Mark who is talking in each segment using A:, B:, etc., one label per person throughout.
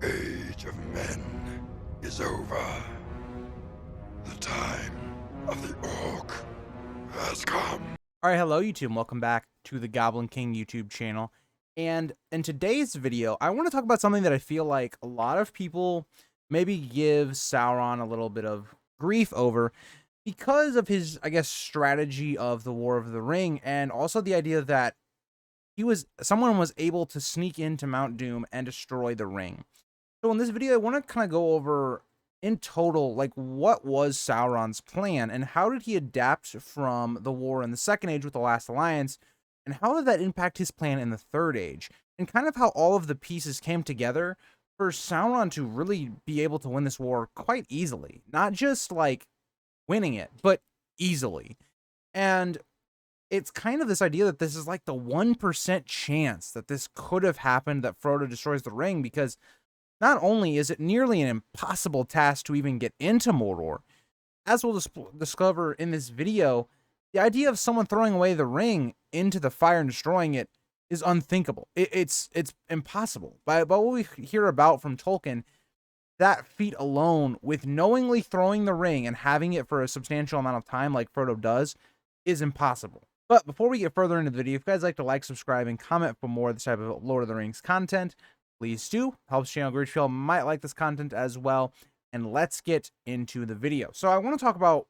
A: Age of Men is over. The time of the Orc has come.
B: All right, hello YouTube, welcome back to the Goblin King YouTube channel. And in today's video, I want to talk about something that I feel like a lot of people maybe give Sauron a little bit of grief over because of his, I guess, strategy of the War of the Ring, and also the idea that someone was able to sneak into Mount Doom and destroy the ring. So in this video, I want to kind of go over in total, like, what was Sauron's plan and how did he adapt from the war in the Second Age with the Last Alliance, and how did that impact his plan in the Third Age, and kind of how all of the pieces came together for Sauron to really be able to win this war quite easily. Not just like winning it, but easily. And it's kind of this idea that this is like the 1% chance that this could have happened, that Frodo destroys the ring, because not only is it nearly an impossible task to even get into Mordor, as we'll discover in this video, the idea of someone throwing away the ring into the fire and destroying it is unthinkable. It's impossible. But what we hear about from Tolkien, that feat alone, with knowingly throwing the ring and having it for a substantial amount of time like Frodo does, is impossible. But before we get further into the video, if you guys like to like, subscribe, and comment for more of this type of Lord of the Rings content, please do. Helps channel grow. Feel might like this content as well. And let's get into the video. So I want to talk about,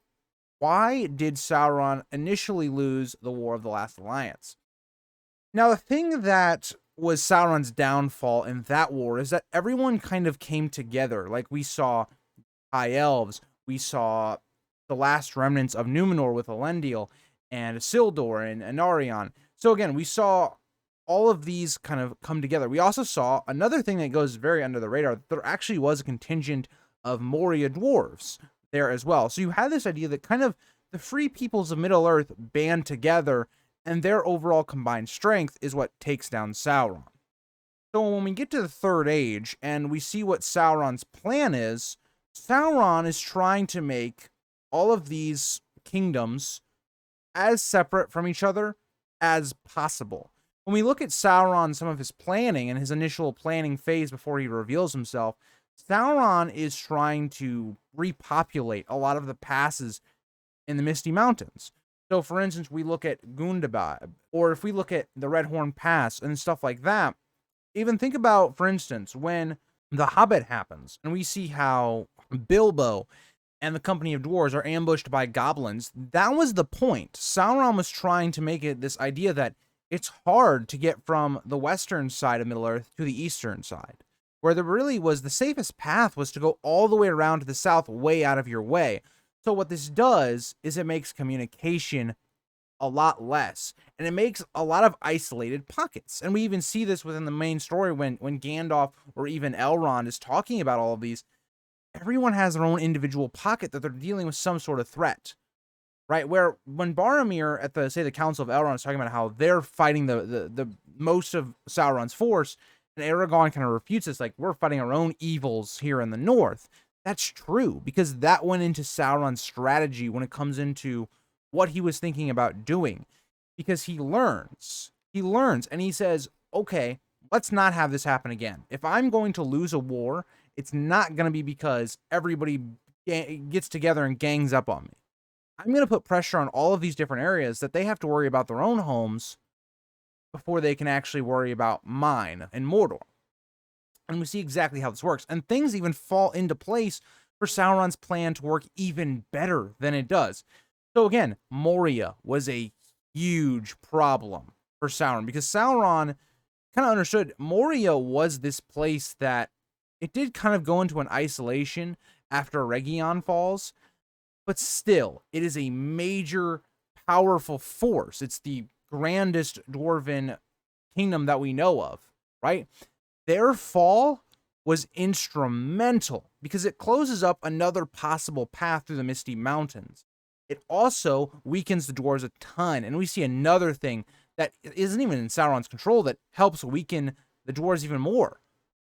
B: why did Sauron initially lose the War of the Last Alliance? Now, the thing that was Sauron's downfall in that war is that everyone kind of came together. Like, we saw High Elves, we saw the last remnants of Numenor with Elendil and Isildur and Anarion. So again, we saw all of these kind of come together. We also saw another thing that goes very under the radar. There actually was a contingent of Moria dwarves there as well. So you had this idea that kind of the free peoples of Middle-earth band together, and their overall combined strength is what takes down Sauron. So when we get to the Third Age and we see what Sauron's plan is, Sauron is trying to make all of these kingdoms as separate from each other as possible. When we look at Sauron, some of his planning and his initial planning phase before he reveals himself, Sauron is trying to repopulate a lot of the passes in the Misty Mountains. So, for instance, we look at Gundabad, or if we look at the Red Horn Pass and stuff like that, even think about, for instance, when The Hobbit happens, and we see how Bilbo and the company of dwarves are ambushed by goblins. That was the point. Sauron was trying to make it this idea that it's hard to get from the western side of Middle-earth to the eastern side, where there really was the safest path was to go all the way around to the south, way out of your way. So what this does is it makes communication a lot less, and it makes a lot of isolated pockets. And we even see this within the main story when Gandalf or even Elrond is talking about all of these. Everyone has their own individual pocket that they're dealing with some sort of threat, right? Where when Boromir at the Council of Elrond is talking about how they're fighting the most of Sauron's force, and Aragorn kind of refutes this, like, we're fighting our own evils here in the north. That's true, because that went into Sauron's strategy when it comes into what he was thinking about doing, because he learns, and he says, okay, let's not have this happen again. If I'm going to lose a war, it's not going to be because everybody gets together and gangs up on me. I'm going to put pressure on all of these different areas that they have to worry about their own homes before they can actually worry about mine and Mordor. And we see exactly how this works. And things even fall into place for Sauron's plan to work even better than it does. So again, Moria was a huge problem for Sauron, because Sauron kind of understood Moria was this place that it did kind of go into an isolation after Region falls, but still, it is a major, powerful force. It's the grandest dwarven kingdom that we know of, right? Their fall was instrumental because it closes up another possible path through the Misty Mountains. It also weakens the dwarves a ton, and we see another thing that isn't even in Sauron's control that helps weaken the dwarves even more.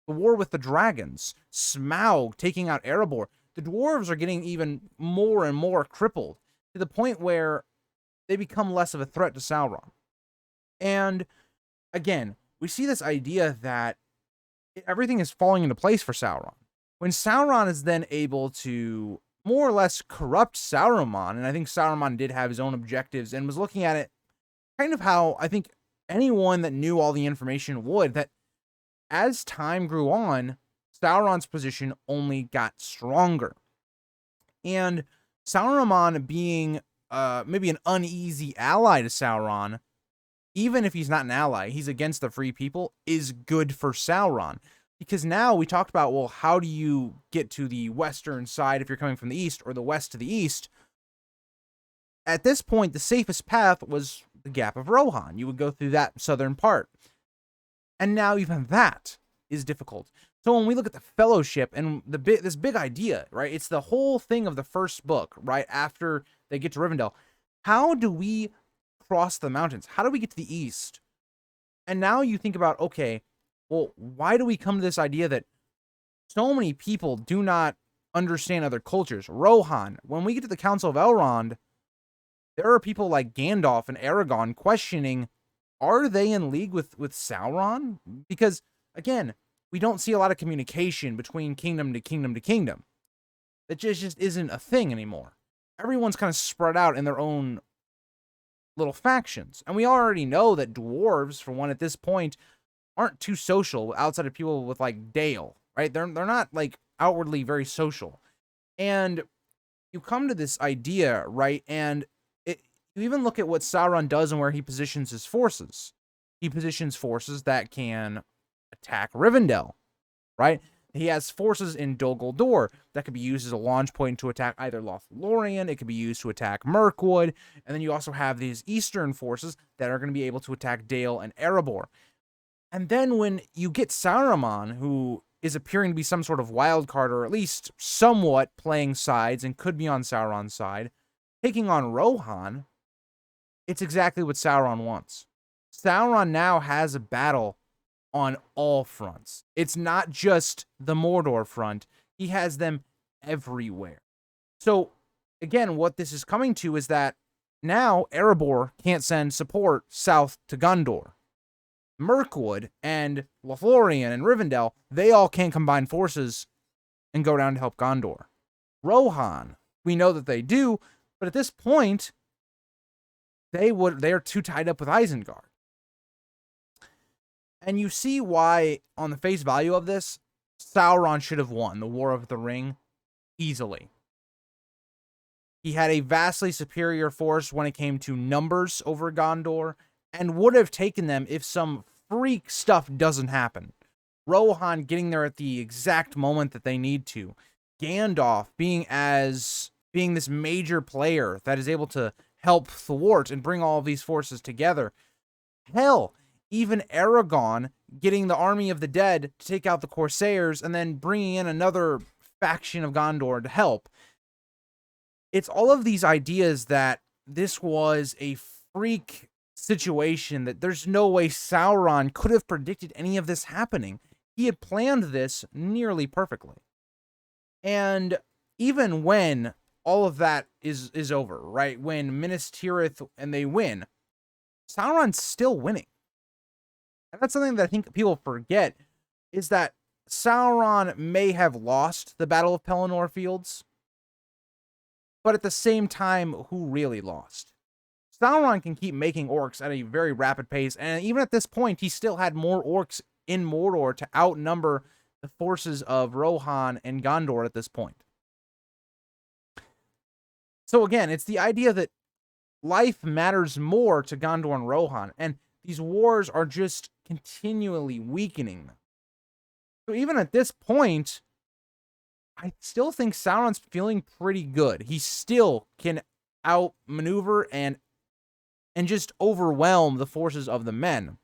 B: The war with the dragons, Smaug taking out Erebor. The dwarves are getting even more and more crippled to the point where they become less of a threat to Sauron. And again, we see this idea that everything is falling into place for Sauron. When Sauron is then able to more or less corrupt Saruman, and I think Saruman did have his own objectives and was looking at it kind of how I think anyone that knew all the information would, that as time grew on, Sauron's position only got stronger. And Saruman being maybe an uneasy ally to Sauron, even if he's not an ally, he's against the free people, is good for Sauron. Because now we talked about, well, how do you get to the western side if you're coming from the east, or the west to the east? At this point, the safest path was the Gap of Rohan. You would go through that southern part. And now even that is difficult. So when we look at the Fellowship and this big idea, right? It's the whole thing of the first book, right? After they get to Rivendell. How do we cross the mountains? How do we get to the east? And now you think about, okay, well, why do we come to this idea that so many people do not understand other cultures? Rohan, when we get to the Council of Elrond, there are people like Gandalf and Aragorn questioning, are they in league with Sauron? Because, again, we don't see a lot of communication between kingdom to kingdom to kingdom. That just isn't a thing anymore. Everyone's kind of spread out in their own little factions. And we already know that dwarves, for one at this point, aren't too social outside of people with like Dale, right? They're not like outwardly very social. And you come to this idea, right? And you even look at what Sauron does and where he positions his forces. He positions forces that can attack Rivendell, right? He has forces in Dol Guldur that could be used as a launch point to attack either Lothlorien. It could be used to attack Mirkwood. And then you also have these eastern forces that are going to be able to attack Dale and Erebor. And then when you get Saruman, who is appearing to be some sort of wild card, or at least somewhat playing sides and could be on Sauron's side, taking on Rohan, it's exactly what Sauron wants. Sauron now has a battle on all fronts. It's not just the Mordor front. He has them everywhere. So, again, what this is coming to is that now Erebor can't send support south to Gondor. Mirkwood and Lothlorien and Rivendell, they all can't combine forces and go down to help Gondor. Rohan, we know that they do, but at this point, they are too tied up with Isengard. And you see why, on the face value of this, Sauron should have won the War of the Ring easily. He had a vastly superior force when it came to numbers over Gondor, and would have taken them if some freak stuff doesn't happen. Rohan getting there at the exact moment that they need to. Gandalf being this major player that is able to help thwart and bring all of these forces together. Hell, even Aragorn getting the army of the dead to take out the Corsairs and then bringing in another faction of Gondor to help. It's all of these ideas that this was a freak situation, that there's no way Sauron could have predicted any of this happening. He had planned this nearly perfectly. And even when all of that is over, right? When Minas Tirith and they win, Sauron's still winning. And that's something that I think people forget, is that Sauron may have lost the Battle of Pelennor Fields, but at the same time, who really lost? Sauron can keep making orcs at a very rapid pace, and even at this point, he still had more orcs in Mordor to outnumber the forces of Rohan and Gondor at this point. So again, it's the idea that life matters more to Gondor and Rohan, and these wars are just continually weakening them. So even at this point, I still think Sauron's feeling pretty good. He still can outmaneuver and just overwhelm the forces of the men.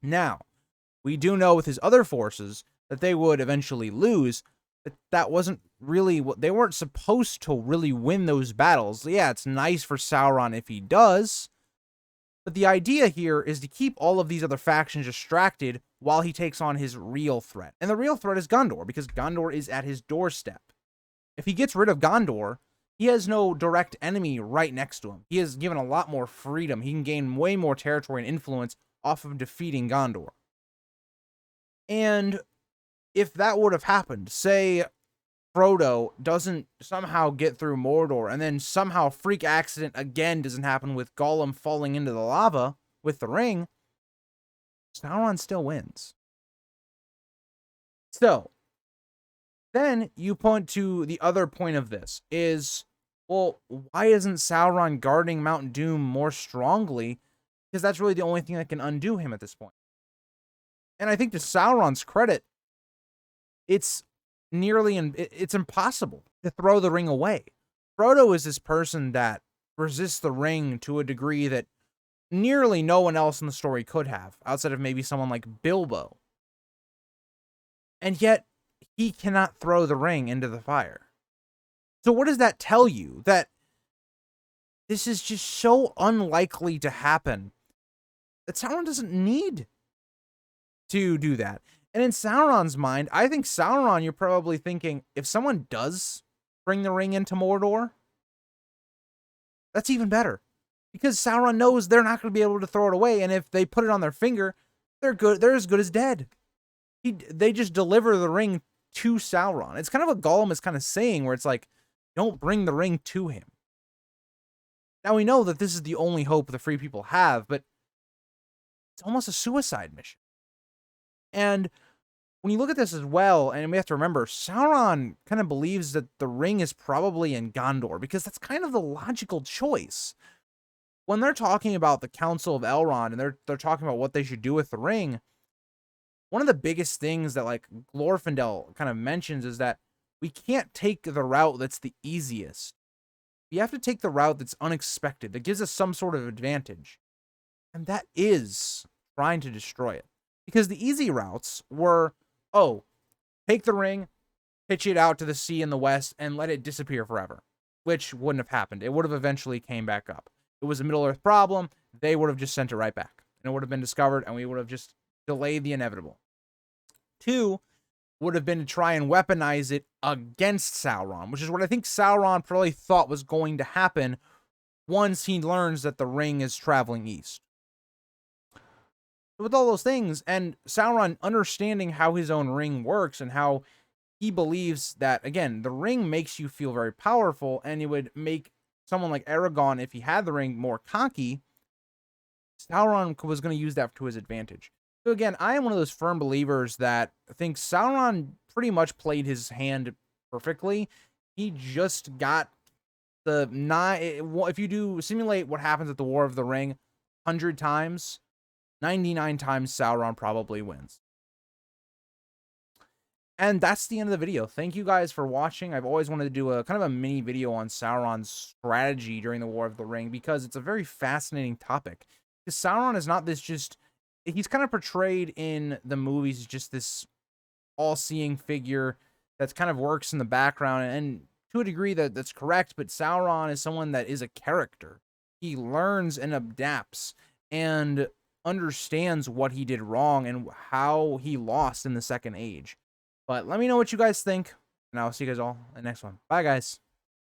B: Now, we do know with his other forces that they would eventually lose, but that wasn't really what they weren't supposed to really win those battles. Yeah, it's nice for Sauron if he does, but the idea here is to keep all of these other factions distracted while he takes on his real threat. And the real threat is Gondor, because Gondor is at his doorstep. If he gets rid of Gondor, he has no direct enemy right next to him. He is given a lot more freedom. He can gain way more territory and influence off of defeating Gondor. And if that would have happened, say Frodo doesn't somehow get through Mordor, and then somehow freak accident again doesn't happen with Gollum falling into the lava with the ring, Sauron still wins. So, then you point to the other point of this is, well, why isn't Sauron guarding Mount Doom more strongly? Because that's really the only thing that can undo him at this point. And I think to Sauron's credit, it's it's impossible to throw the ring away. Frodo is this person that resists the ring to a degree that nearly no one else in the story could have, outside of maybe someone like Bilbo. And yet, he cannot throw the ring into the fire. So what does that tell you? That this is just so unlikely to happen that Sauron doesn't need to do that. And in Sauron's mind, I think Sauron, you're probably thinking, if someone does bring the ring into Mordor, that's even better. Because Sauron knows they're not going to be able to throw it away, and if they put it on their finger, they're as good as dead. They just deliver the ring to Sauron. It's kind of what Gollum is kind of saying, where it's like, don't bring the ring to him. Now we know that this is the only hope the free people have, but it's almost a suicide mission. And when you look at this as well, and we have to remember, Sauron kind of believes that the ring is probably in Gondor, because that's kind of the logical choice. When they're talking about the Council of Elrond, and they're talking about what they should do with the ring, one of the biggest things that like Glorfindel kind of mentions is that we can't take the route that's the easiest. We have to take the route that's unexpected, that gives us some sort of advantage. And that is trying to destroy it. Because the easy routes were, oh, take the ring, pitch it out to the sea in the west, and let it disappear forever. Which wouldn't have happened. It would have eventually came back up. It was a Middle-earth problem. They would have just sent it right back. And it would have been discovered, and we would have just delayed the inevitable. 2 would have been to try and weaponize it against Sauron, which is what I think Sauron probably thought was going to happen once he learns that the ring is traveling east. With all those things, and Sauron understanding how his own ring works and how he believes that, again, the ring makes you feel very powerful, and it would make someone like Aragorn, if he had the ring, more cocky, Sauron was going to use that to his advantage. So again, I am one of those firm believers that think Sauron pretty much played his hand perfectly. He just got the if you do simulate what happens at the War of the Ring 100 times, 99 times Sauron probably wins. And that's the end of the video. Thank you guys for watching. I've always wanted to do a kind of a mini video on Sauron's strategy during the War of the Ring, because it's a very fascinating topic. Because Sauron is not this just... He's kind of portrayed in the movies just this all-seeing figure that kind of works in the background, and to a degree that's correct, but Sauron is someone that is a character. He learns and adapts and understands what he did wrong and how he lost in the Second Age. But let me know what you guys think, and I'll see you guys all in the next one. Bye, guys.